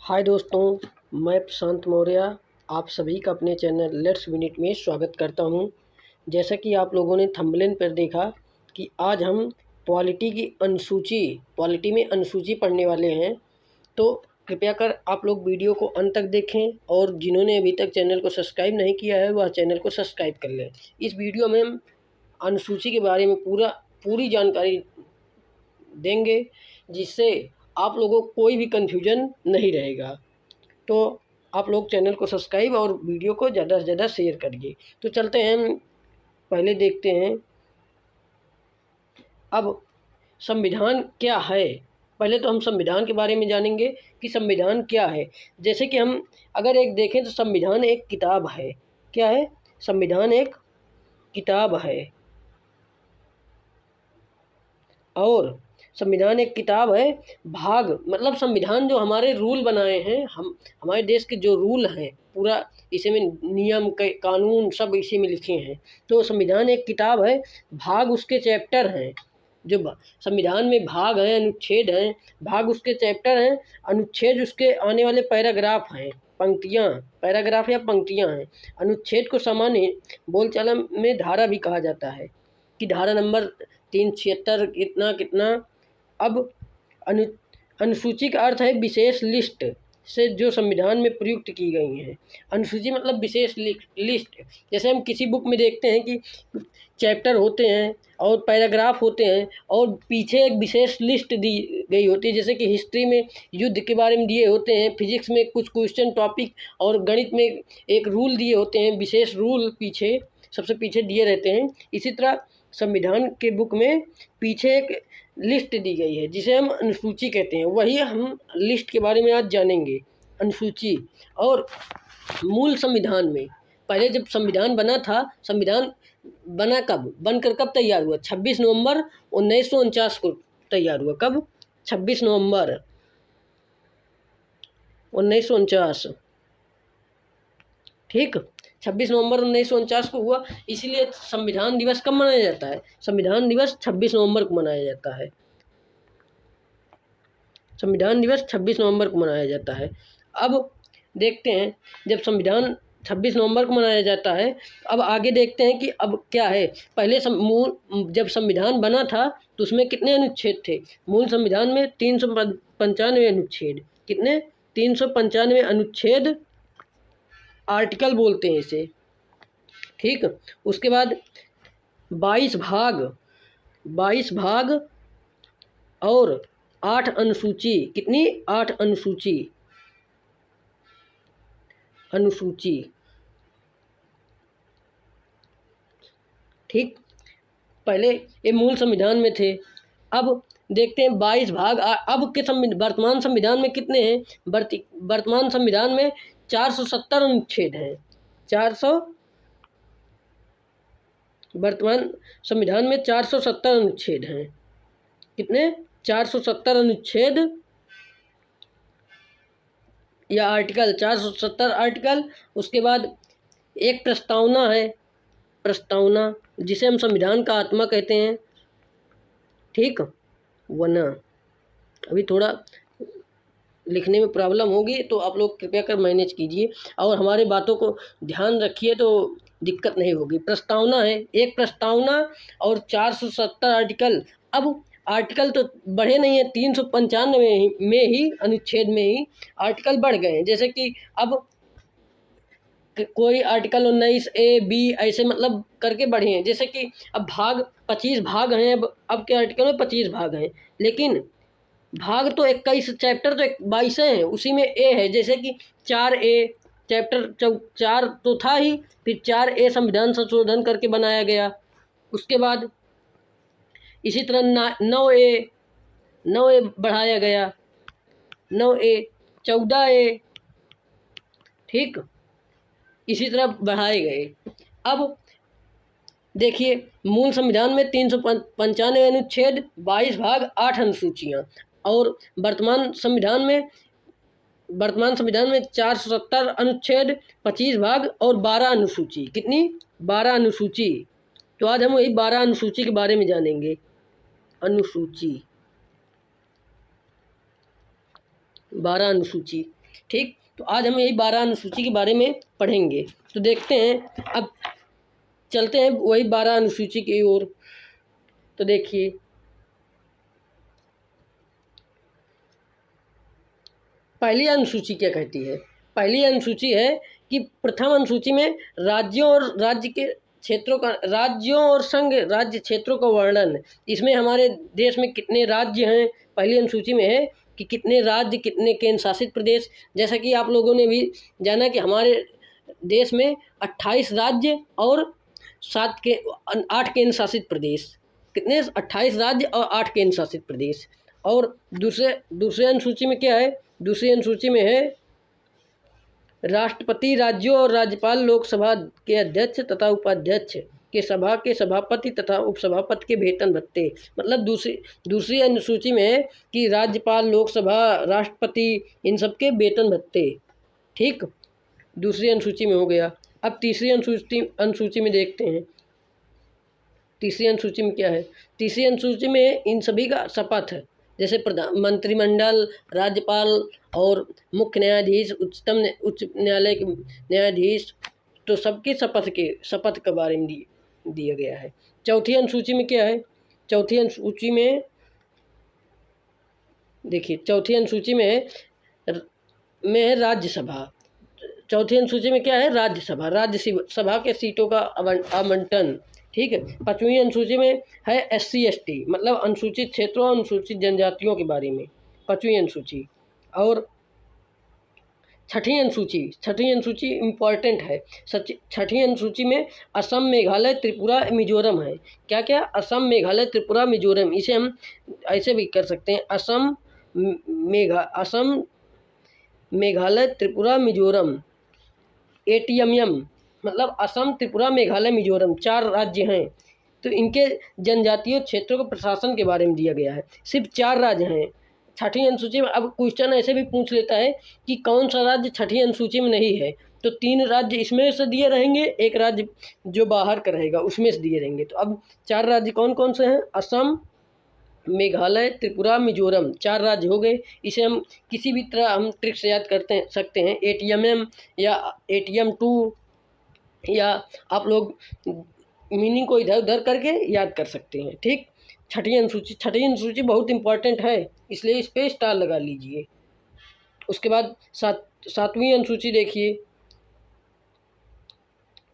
हाय दोस्तों, मैं प्रशांत मौर्य आप सभी का अपने चैनल लेट्स मिनट में स्वागत करता हूं। जैसा कि आप लोगों ने थंबनेल पर देखा कि आज हम पॉलिटी में अनुसूची पढ़ने वाले हैं। तो कृपया कर आप लोग वीडियो को अंत तक देखें और जिन्होंने अभी तक चैनल को सब्सक्राइब नहीं किया है वह चैनल को सब्सक्राइब कर लें। इस वीडियो में हम अनुसूची के बारे में पूरी जानकारी देंगे, जिससे आप लोगों को कोई भी कन्फ्यूजन नहीं रहेगा। तो आप लोग चैनल को सब्सक्राइब और वीडियो को ज़्यादा से ज़्यादा शेयर करिए। तो चलते हैं, हम पहले देखते हैं अब संविधान क्या है। पहले तो हम संविधान के बारे में जानेंगे कि संविधान क्या है। जैसे कि हम अगर एक देखें तो संविधान एक किताब है। क्या है? संविधान एक किताब है। और संविधान एक किताब है, भाग मतलब संविधान जो हमारे रूल बनाए हैं, हमारे देश के जो रूल हैं पूरा इसी में नियम कानून सब इसी में लिखे हैं। तो संविधान एक किताब है, भाग उसके चैप्टर हैं। जो संविधान में भाग हैं, अनुच्छेद हैं, भाग उसके चैप्टर हैं, अनुच्छेद उसके आने वाले पैराग्राफ हैं, पंक्तियाँ, पैराग्राफ या पंक्तियाँ हैं। अनुच्छेद को सामान्य बोलचाल में धारा भी कहा जाता है कि धारा नंबर 376 कितना कितना। अब अनुसूची का अर्थ है विशेष लिस्ट से जो संविधान में प्रयुक्त की गई हैं। अनुसूची मतलब विशेष लिस्ट। जैसे हम किसी बुक में देखते हैं कि चैप्टर होते हैं और पैराग्राफ होते हैं और पीछे एक विशेष लिस्ट दी गई होती है। जैसे कि हिस्ट्री में युद्ध के बारे में दिए होते हैं, फिजिक्स में कुछ क्वेश्चन टॉपिक और गणित में एक रूल दिए होते हैं, विशेष रूल पीछे सबसे पीछे दिए रहते हैं। इसी तरह संविधान के बुक में पीछे एक लिस्ट दी गई है जिसे हम अनुसूची कहते हैं। वही हम लिस्ट के बारे में आज जानेंगे। अनुसूची और मूल संविधान में पहले जब संविधान बना था, संविधान बना कब, बनकर कब तैयार हुआ? 26 नवंबर 1949 को तैयार हुआ। कब? 26 नवंबर 1949। ठीक, 26 नवंबर 1949 को हुआ। इसीलिए संविधान दिवस कब मनाया जाता है? संविधान दिवस 26 नवंबर को मनाया जाता है। संविधान दिवस 26 नवंबर को मनाया जाता है। अब देखते हैं, जब संविधान 26 नवंबर को मनाया जाता है, अब आगे देखते हैं कि अब क्या है। पहले जब संविधान बना था तो उसमें कितने अनुच्छेद थे? मूल संविधान में 395 अनुच्छेद। कितने? 395 अनुच्छेद, आर्टिकल बोलते हैं इसे। ठीक, उसके बाद 22 भाग और 8 अनुसूची। कितनी? 8 अनुसूची। ठीक, पहले ये मूल संविधान में थे। अब देखते हैं 22 भाग। अब के वर्तमान संविधान में कितने हैं? वर्तमान संविधान में 470 अनुच्छेद हैं। वर्तमान संविधान में 470 अनुच्छेद हैं। कितने? 470 अनुच्छेद या आर्टिकल, 470 आर्टिकल। उसके बाद एक प्रस्तावना है, प्रस्तावना जिसे हम संविधान का आत्मा कहते हैं। ठीक, वरना अभी थोड़ा लिखने में प्रॉब्लम होगी तो आप लोग कृपया कर मैनेज कीजिए और हमारे बातों को ध्यान रखिए तो दिक्कत नहीं होगी। प्रस्तावना है, एक प्रस्तावना और 470 आर्टिकल। अब आर्टिकल तो बढ़े नहीं है, 395 में ही अनुच्छेद में ही आर्टिकल बढ़ गए हैं। जैसे कि अब कोई आर्टिकल 19A, B ऐसे मतलब करके बढ़े हैं। जैसे कि अब 25 भाग हैं। अब के आर्टिकल में 25 भाग हैं, लेकिन भाग तो 21, चैप्टर तो 22 हैं, उसी में ए है। जैसे कि 4A चैप्टर 4 तो था ही, फिर 4A संविधान संशोधन करके बनाया गया। उसके बाद इसी तरह 9A बढ़ाया गया, 9A 14A। ठीक, इसी तरह बढ़ाए गए। अब देखिए, मूल संविधान में 395 अनुच्छेद, 22 भाग, 8 अनुसूचियाँ। और वर्तमान संविधान में 470 अनुच्छेद, 25 भाग और 12 अनुसूची। कितनी? 12 अनुसूची। तो आज हम वही 12 अनुसूची के बारे में जानेंगे। अनुसूची, 12 अनुसूची। ठीक, तो आज हम यही 12 अनुसूची के बारे में पढ़ेंगे। तो देखते हैं, अब चलते हैं वही 12 अनुसूची की ओर। तो देखिए, पहली अनुसूची क्या कहती है? पहली अनुसूची है कि प्रथम अनुसूची में राज्यों और राज्य के क्षेत्रों का, राज्यों और संघ राज्य क्षेत्रों का वर्णन। इसमें हमारे देश में कितने राज्य हैं, पहली अनुसूची में है कि कितने राज्य, कितने केंद्र शासित प्रदेश। जैसा कि आप लोगों ने भी जाना कि हमारे देश में 28 राज्य और 8 केंद्र शासित प्रदेश। कितने? 28 राज्य और 8 केंद्र शासित प्रदेश। और दूसरे अनुसूची में क्या है? दूसरी अनुसूची में है राष्ट्रपति, राज्यों और राज्यपाल, लोकसभा के अध्यक्ष तथा उपाध्यक्ष के सभा के सभापति तथा उपसभापति के वेतन भत्ते। मतलब दूसरी अनुसूची में है कि राज्यपाल, लोकसभा, राष्ट्रपति, इन सब के वेतन भत्ते। ठीक, दूसरी अनुसूची में हो गया। अब तीसरी अनुसूची में देखते हैं। तीसरी अनुसूची में क्या है? तीसरी अनुसूची में इन सभी का शपथ है, जैसे मंत्रिमंडल, राज्यपाल और मुख्य न्यायाधीश, उच्च न्यायालय के न्यायाधीश, तो सबके शपथ के बारे में दिया गया है। चौथी अनुसूची में क्या है? चौथी अनुसूची में देखिए, चौथी अनुसूची में है राज्यसभा। चौथी अनुसूची में क्या है? राज्यसभा के सीटों का आवंटन। ठीक है। पाँचवीं अनुसूची में है SC ST, मतलब अनुसूचित क्षेत्रों और अनुसूचित जनजातियों के बारे में, पाँचवीं अनुसूची। और छठी अनुसूची इम्पॉर्टेंट है। छठी अनुसूची में असम, मेघालय, त्रिपुरा, मिजोरम है। क्या क्या? असम, मेघालय, त्रिपुरा, मिजोरम। इसे हम ऐसे भी कर सकते हैं, असम, मेघालय, त्रिपुरा, मिजोरम, ATMM, मतलब असम, त्रिपुरा, मेघालय, मिजोरम, 4 राज्य हैं। तो इनके जनजातीय क्षेत्रों के प्रशासन के बारे में दिया गया है। सिर्फ 4 राज्य हैं छठी अनुसूची में। अब क्वेश्चन ऐसे भी पूछ लेता है कि कौन सा राज्य छठी अनुसूची में नहीं है, तो 3 राज्य इसमें से दिए रहेंगे, एक राज्य जो बाहर का रहेगा उसमें से दिए रहेंगे। तो अब 4 राज्य कौन कौन से हैं? असम, मेघालय, त्रिपुरा, मिजोरम, 4 राज्य हो गए। इसे हम किसी भी तरह हम ट्रिक से याद सकते हैं, ATMM या ATM2, या आप लोग मीनिंग को इधर उधर करके याद कर सकते हैं। ठीक, छठी अनुसूची बहुत इंपॉर्टेंट है, इसलिए इस पे स्टार लगा लीजिए। उसके बाद सातवीं अनुसूची देखिए।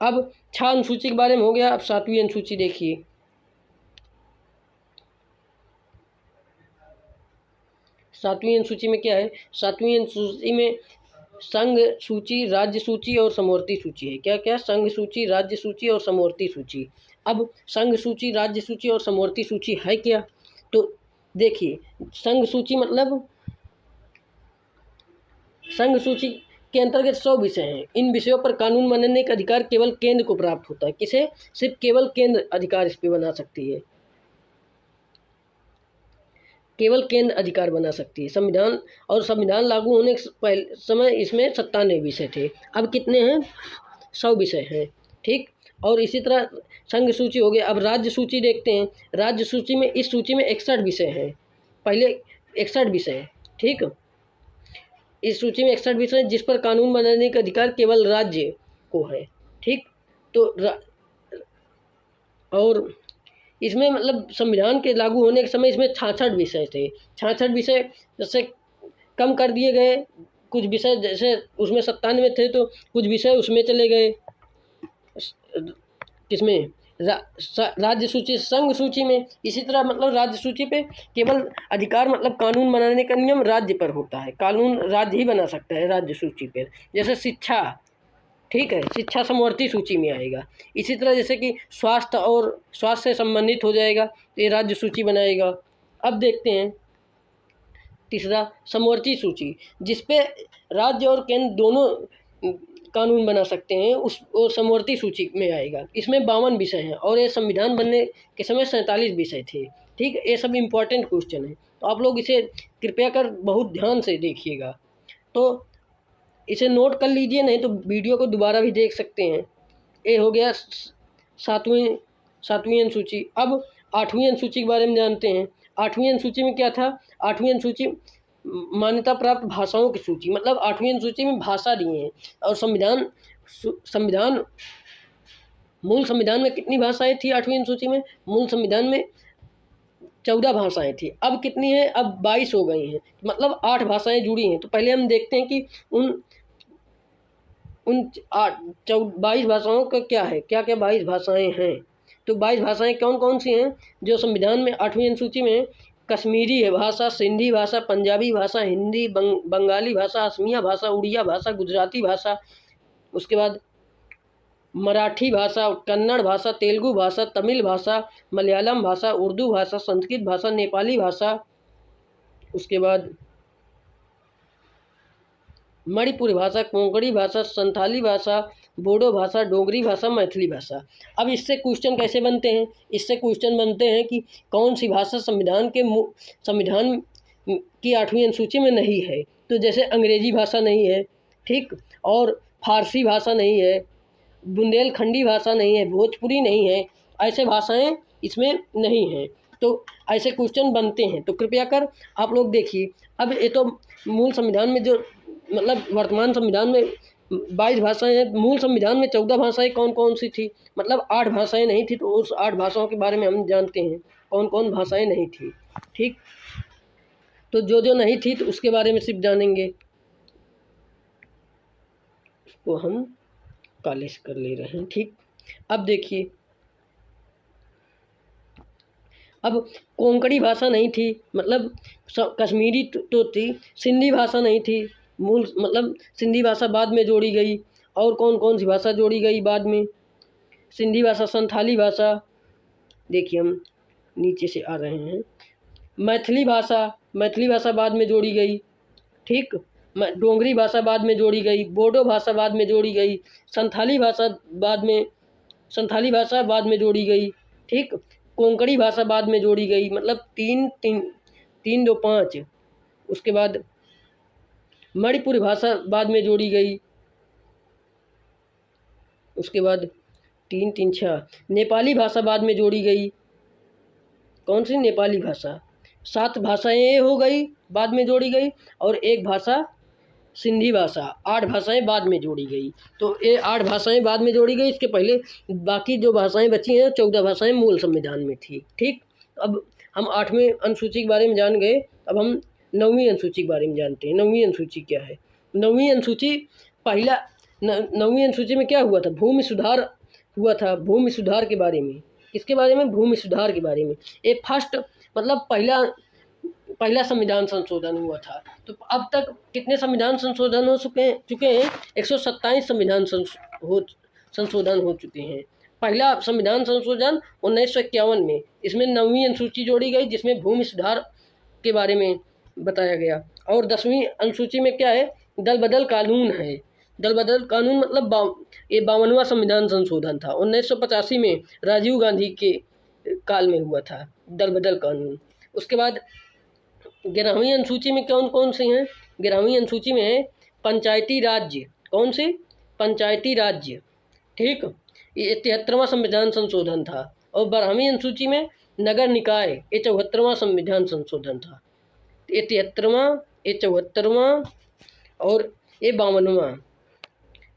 अब 6 अनुसूची के बारे में हो गया, अब 7वीं अनुसूची देखिए। सातवीं अनुसूची में क्या है? सातवीं अनुसूची में संघ सूची, राज्य सूची और समवर्ती सूची है। क्या क्या? संघ सूची, राज्य सूची और समवर्ती सूची। अब संघ सूची, राज्य सूची और समवर्ती सूची है क्या? तो देखिए, संघ सूची मतलब संघ सूची के अंतर्गत 100 विषय हैं। इन विषयों पर कानून बनाने का अधिकार केवल केंद्र को प्राप्त होता है। किसे? सिर्फ केवल केंद्र अधिकार इस पे बना सकती है, केवल केंद्र अधिकार बना सकती है। संविधान लागू होने के समय इसमें 97 विषय थे, अब कितने हैं? 100 विषय हैं। ठीक, और इसी तरह संघ सूची हो गया। अब राज्य सूची देखते हैं। राज्य सूची में, इस सूची में 61 विषय हैं, पहले 61 विषय। ठीक, इस सूची में 61 विषय जिस पर कानून बनाने का अधिकार केवल राज्य को है। ठीक, तो और इसमें मतलब संविधान के लागू होने के समय इसमें 66 विषय थे। 66 विषय जैसे कम कर दिए गए, कुछ विषय जैसे उसमें 97 थे तो कुछ विषय उसमें चले गए। किसमें? राज्य सूची, संघ सूची में। इसी तरह मतलब राज्य सूची पे केवल अधिकार, मतलब कानून बनाने का नियम राज्य पर होता है, कानून राज्य ही बना सकता है राज्य सूची पर। जैसे शिक्षा, ठीक है, शिक्षा समवर्ती सूची में आएगा। इसी तरह जैसे कि स्वास्थ्य से संबंधित हो जाएगा तो ये राज्य सूची बनाएगा। अब देखते हैं तीसरा, समवर्ती सूची, जिसपे राज्य और केंद्र दोनों कानून बना सकते हैं, वो समवर्ती सूची में आएगा। इसमें 52 विषय हैं और ये संविधान बनने के समय 47 विषय थे। ठीक, ये सब इम्पोर्टेंट क्वेश्चन है, तो आप लोग इसे कृपया कर बहुत ध्यान से देखिएगा। तो इसे नोट कर लीजिए, नहीं तो वीडियो को दोबारा भी देख सकते हैं। ये हो गया सातवीं अनुसूची। अब 8वीं अनुसूची के बारे में जानते हैं। 8वीं अनुसूची में क्या था? 8वीं अनुसूची मान्यता प्राप्त भाषाओं की सूची, मतलब 8वीं अनुसूची में भाषा दिए हैं। और संविधान मूल संविधान में कितनी भाषाएं थी 8वीं अनुसूची में? मूल संविधान में 14 भाषाएं थी। अब कितनी है? अब 22 हो गई हैं, मतलब 8 भाषाएं जुड़ी हैं। तो पहले हम देखते हैं कि उन उन 22 भाषाओं का क्या है, क्या क्या 22 भाषाएं हैं। तो 22 भाषाएं कौन कौन सी हैं जो संविधान में 8वीं अनुसूची में? कश्मीरी है भाषा, सिंधी भाषा, पंजाबी भाषा, हिंदी, बंगाली भाषा, असमिया भाषा, उड़िया भाषा, गुजराती भाषा, उसके बाद मराठी भाषा, कन्नड़ भाषा, तेलुगु भाषा, तमिल भाषा, मलयालम भाषा, उर्दू भाषा, संस्कृत भाषा, नेपाली भाषा, उसके बाद मणिपुरी भाषा, कोंकणी भाषा, संथाली भाषा, बोडो भाषा, डोगरी भाषा, मैथिली भाषा। अब इससे क्वेश्चन कैसे बनते हैं? इससे क्वेश्चन बनते हैं कि कौन सी भाषा संविधान की 8वीं अनुसूची में नहीं है। तो जैसे अंग्रेजी भाषा नहीं है, ठीक, और फारसी भाषा नहीं है, बुंदेलखंडी भाषा नहीं है, भोजपुरी नहीं है, ऐसे भाषाएं इसमें नहीं हैं। तो ऐसे क्वेश्चन बनते हैं। तो कृपया कर आप लोग देखिए, अब ये तो मूल संविधान में जो, मतलब वर्तमान संविधान में 22 भाषाएं हैं, मूल संविधान में 14 भाषाएं कौन कौन सी थी, मतलब 8 भाषाएं नहीं थी। तो उस 8 भाषाओं के बारे में हम जानते हैं कौन कौन भाषाएं नहीं थी, ठीक। तो जो जो नहीं थी तो उसके बारे में सिर्फ जानेंगे, उसको हम कॉलेज कर ले रहे हैं, ठीक। अब देखिए, अब कोंकणी भाषा नहीं थी, मतलब कश्मीरी तो थी, सिंधी भाषा नहीं थी मूल, मतलब सिंधी भाषा बाद में जोड़ी गई। और कौन कौन सी भाषा जोड़ी गई बाद में? सिंधी भाषा, संथाली भाषा, देखिए हम नीचे से आ रहे हैं, मैथिली भाषा बाद में जोड़ी गई, ठीक। डोगरी भाषा बाद में जोड़ी गई, बोडो भाषा बाद में जोड़ी गई, संथाली भाषा बाद में जोड़ी गई, ठीक। कोंकणी भाषा बाद में जोड़ी गई, मतलब 3 2 5। उसके बाद मणिपुरी भाषा बाद में जोड़ी गई, उसके बाद 3 3 6। नेपाली भाषा बाद में जोड़ी गई, कौन सी? नेपाली भाषा। 7 भाषाएं हो गई बाद में जोड़ी गई, और एक भाषा सिंधी भाषा। 8 भाषाएं बाद में जोड़ी गई। तो ये 8 भाषाएं बाद में जोड़ी गई, इसके पहले बाकी जो भाषाएं बची हैं 14 भाषाएं मूल संविधान में थी, ठीक। अब हम 8वीं अनुसूची के बारे में जान गए, अब हम 9वीं अनुसूची के बारे में जानते हैं। 9वीं अनुसूची क्या है? 9वीं अनुसूची पहला 9वीं अनुसूची में क्या हुआ था? भूमि सुधार हुआ था। भूमि सुधार के बारे में, किसके बारे में? भूमि सुधार के बारे में। ये फर्स्ट, मतलब पहला संविधान संशोधन हुआ था। तो अब तक कितने संविधान संशोधन हो चुके हैं? 127 संविधान संशोधन हो चुके हैं। पहला संविधान संशोधन 1951 में, इसमें 9वीं अनुसूची जोड़ी गई जिसमें भूमि सुधार के बारे में बताया गया। और 10वीं अनुसूची में क्या है? दल बदल कानून है। दल बदल कानून मतलब ये 52वां संविधान संशोधन था। 1985 में राजीव गांधी के काल में हुआ था दल बदल कानून। उसके बाद 11वीं अनुसूची में कौन कौन से हैं? 11वीं अनुसूची में है पंचायती राज्य। कौन से? पंचायती राज्य, ठीक। ये 73वां संविधान संशोधन था। और 12वीं अनुसूची में नगर निकाय, ये 74वां संविधान संशोधन था। ये 73वां, ये 74वां और ये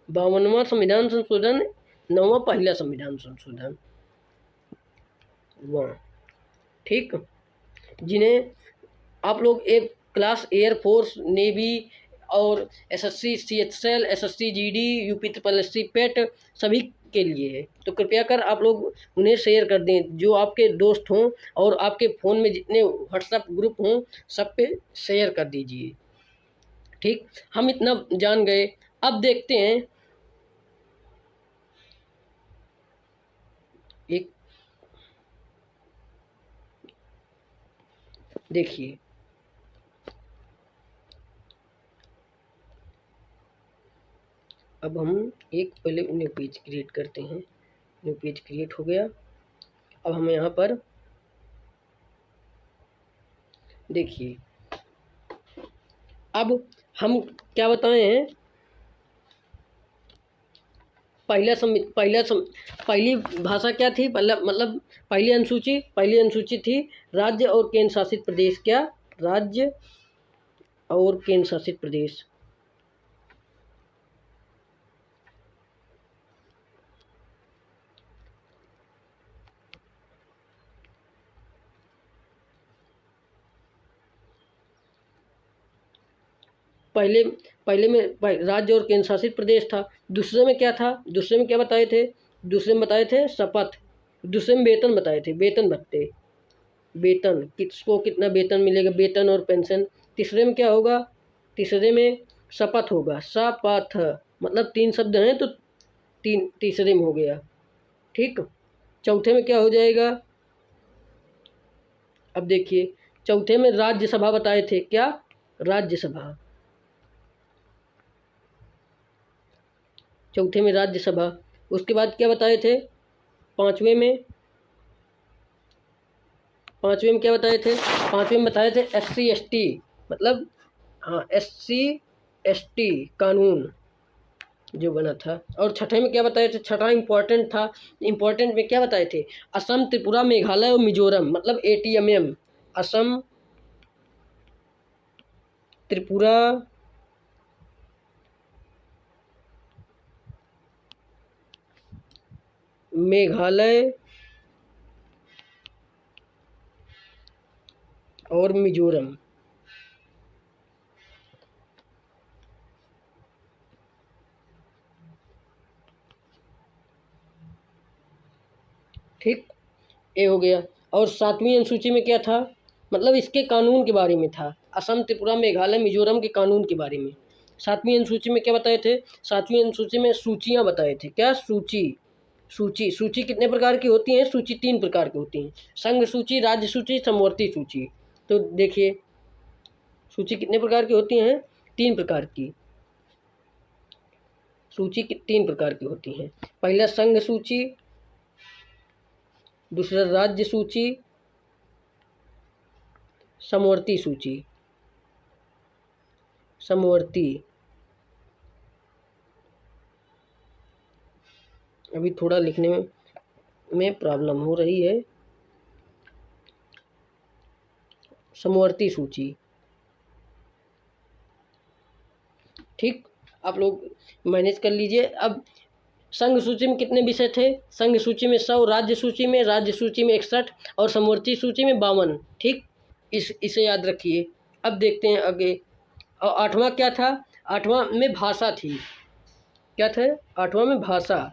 52वां संविधान संशोधन, 9वां पहला संविधान संशोधन, वहाँ, ठीक। जिन्हें आप लोग एक क्लास एयरफोर्स, नेवी और SSC CHL, SSC GD, UP triple PET सभी के लिए है। तो कृपया कर आप लोग उन्हें शेयर कर दें, जो आपके दोस्त हों, और आपके फ़ोन में जितने व्हाट्सएप ग्रुप हों सब पे शेयर कर दीजिए, ठीक। हम इतना जान गए। अब देखते हैं एक, देखिए अब हम एक पहले न्यू पेज क्रिएट करते हैं। न्यू पेज क्रिएट हो गया। अब हम यहाँ पर देखिए, अब हम क्या बताए हैं? पहली भाषा क्या थी? मतलब पहली अनुसूची थी राज्य और केंद्र शासित प्रदेश। क्या? राज्य और केंद्र शासित प्रदेश। पहले पहले में राज्य और केंद्र शासित प्रदेश था। दूसरे में क्या था? दूसरे में क्या बताए थे? दूसरे में बताए थे शपथ। दूसरे में वेतन बताए थे, वेतन भत्ते, वेतन किसको कितना वेतन मिलेगा, वेतन और पेंशन। तीसरे में क्या होगा? तीसरे में शपथ होगा, शपथ मतलब 3 शब्द हैं तो तीसरे में हो गया। ठीक। चौथे में क्या हो जाएगा? अब देखिए, चौथे में राज्यसभा बताए थे। क्या? राज्यसभा। चौथे में राज्यसभा। उसके बाद क्या बताए थे? पांचवें में क्या बताए थे? पांचवें में बताए थे SC ST, मतलब हाँ SC ST कानून जो बना था। और छठे में क्या बताए थे? छठा इम्पोर्टेंट था। इम्पोर्टेंट में क्या बताए थे? असम, त्रिपुरा, मेघालय और मिजोरम, मतलब ATMM। असम, त्रिपुरा, मेघालय और मिजोरम। ठीक, ये हो गया। और 7वीं अनुसूची में क्या था? मतलब इसके कानून के बारे में था। असम, त्रिपुरा, मेघालय, मिजोरम के कानून के बारे में। 7वीं अनुसूची में क्या बताए थे? 7वीं अनुसूची में सूचियाँ बताए थे। क्या? सूची। सूची कितने प्रकार की होती हैं? सूची 3 प्रकार की होती हैं, संघ सूची, राज्य सूची, समवर्ती सूची। तो देखिए, सूची कितने प्रकार की होती हैं? 3 प्रकार की। सूची 3 प्रकार की होती हैं। पहला संघ सूची, दूसरा राज्य सूची, समवर्ती सूची। समवर्ती, अभी थोड़ा लिखने में प्रॉब्लम हो रही है। समवर्ती सूची। ठीक, आप लोग मैनेज कर लीजिए। अब संघ सूची में कितने विषय थे? संघ सूची में 100, राज्य सूची में 61 और समवर्ती सूची में 52। ठीक, इसे याद रखिए। अब देखते हैं आगे। और 8वां क्या था? 8वां में भाषा थी। क्या था? 8वां में भाषा।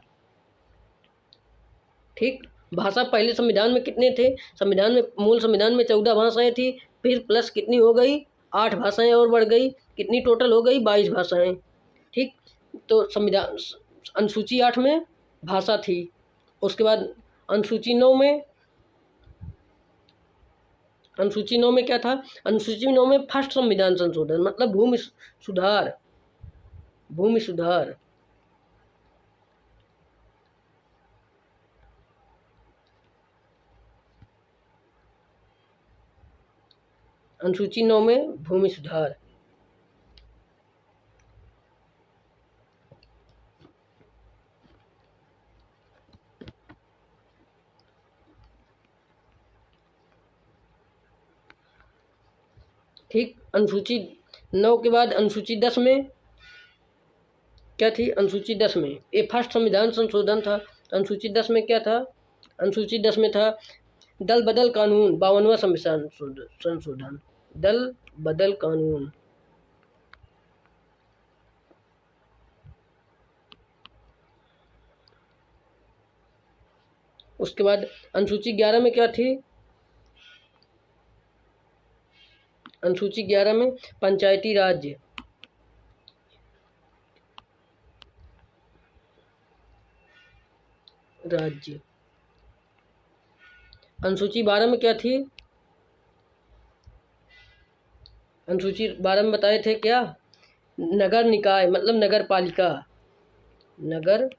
ठीक, भाषा पहले संविधान में कितने थे? संविधान में, मूल संविधान में 14 भाषाएं थी, फिर प्लस कितनी हो गई? 8 भाषाएं और बढ़ गई। कितनी टोटल हो गई? 22 भाषाएं। ठीक, तो संविधान अनुसूची 8 में भाषा थी। उसके बाद अनुसूची 9 में, अनुसूची 9 में क्या था? अनुसूची 9 में फर्स्ट संविधान संशोधन, मतलब भूमि सुधार। भूमि सुधार। अनुसूची 9 में भूमि सुधार। ठीक, अनुसूची 9 के बाद अनुसूची 10 में क्या थी? अनुसूची 10 में ये फर्स्ट संविधान संशोधन था। अनुसूची 10 में क्या था? अनुसूची 10 में था दल बदल कानून, 52वां संविधान संशोधन। दल बदल कानून। उसके बाद अनुसूची 11 में क्या थी? अनुसूची 11 में पंचायती राज्य। राज्य। अनुसूची 12 में क्या थी? अनुसूची 12 में बताए थे क्या? नगर निकाय, मतलब नगर पालिका। नगर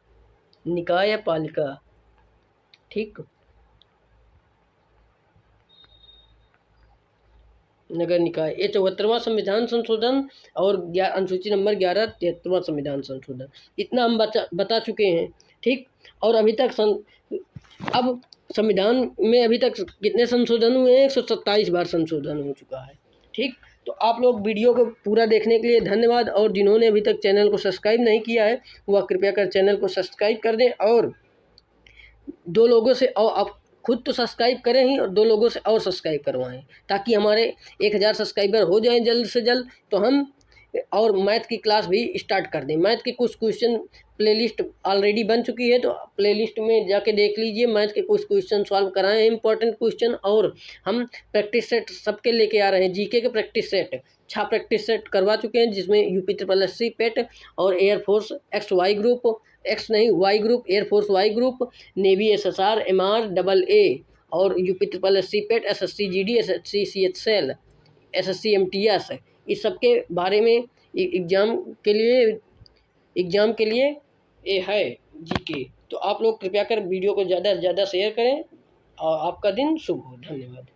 निकाय या पालिका। ठीक, नगर निकाय। ये 74वां संविधान संशोधन और अनुसूची नंबर 11 73वां संविधान संशोधन। इतना हम बता चुके हैं। ठीक, और अभी तक अब संविधान में अभी तक कितने संशोधन हुए हैं? 127 बार संशोधन हो चुका है। ठीक, तो तो आप लोग वीडियो को पूरा देखने के लिए धन्यवाद, और जिन्होंने अभी तक चैनल को सब्सक्राइब नहीं किया है वह कृपया कर चैनल को सब्सक्राइब कर दें, और 2 लोगों से, और आप खुद तो सब्सक्राइब करें ही, और 2 लोगों से और सब्सक्राइब करवाएं, ताकि हमारे 1000 सब्सक्राइबर हो जाएं जल्द से जल्द, तो हम और मैथ की क्लास भी स्टार्ट कर दें। मैथ के कुछ क्वेश्चन प्लेलिस्ट ऑलरेडी बन चुकी है, तो प्लेलिस्ट में जाके देख लीजिए, मैथ के कुछ क्वेश्चन सॉल्व कराएं, इंपॉर्टेंट क्वेश्चन। और हम प्रैक्टिस सेट सबके लेके आ रहे हैं, जीके के प्रैक्टिस सेट 6 प्रैक्टिस सेट करवा चुके हैं, जिसमें UPSSC पेट और air force X Y group, X नहीं Y group, air force Y group, navy SSR MR AA, और UPSSC पेट, SSC GD, SSC CHL, SSC MTS, इस सब के बारे में एग्ज़ाम के लिए ये है जीके। तो आप लोग कृपया कर वीडियो को ज़्यादा से ज़्यादा शेयर करें, और आपका दिन शुभ हो। धन्यवाद।